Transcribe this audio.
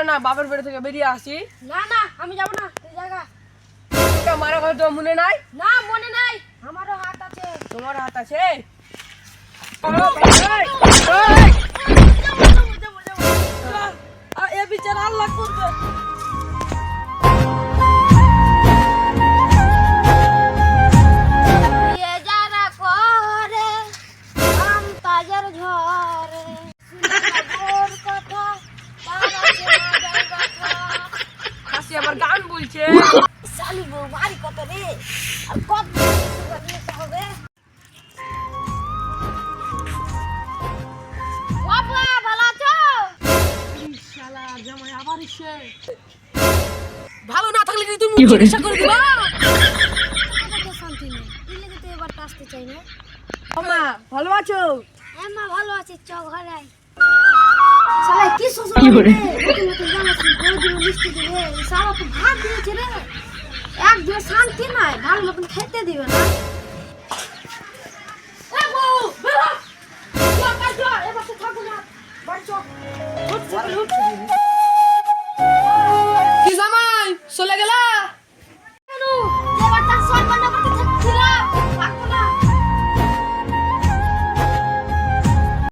চলো না বাপের বাড়ি থেকে বেরিয়ে আসি। না না আমি যাব না, তুই জায়গা। এটা মারা কথা তো মনে নাই? না মনে নাই, আমারও হাত আছে। তোমার হাত আছে? এ বিচার আল্লাহ করবে। বিয়ে যারা করে আম তাজের ঝরে, ওর কথা তার আছে মাজার কথা। হাসি আবার গান বলছে। শালি বউ বাড়ি কত রে, আর কত কিছু নিতে হবে। বাবা ভালো আছো? শালা জামাই আবার এসে। ভালো না থাকলে কি তুমি চিকিৎসা করে দিবা? আমাকে শান্তি নেই, তুই লেগে তো এবার আসতে চাই না। মা ভালো আছো? হ্যাঁ মা ভালো আছি, চ ঘরে আয়। শালা কি শ্বশুর রে, নতুন নতুন জামা ছিল, বউ দিল মিষ্টি দিবে, শালা তো ভাত দিয়েছে রে। একদিন শান্তি নাই, ভালো মতন খেতে দিবে না।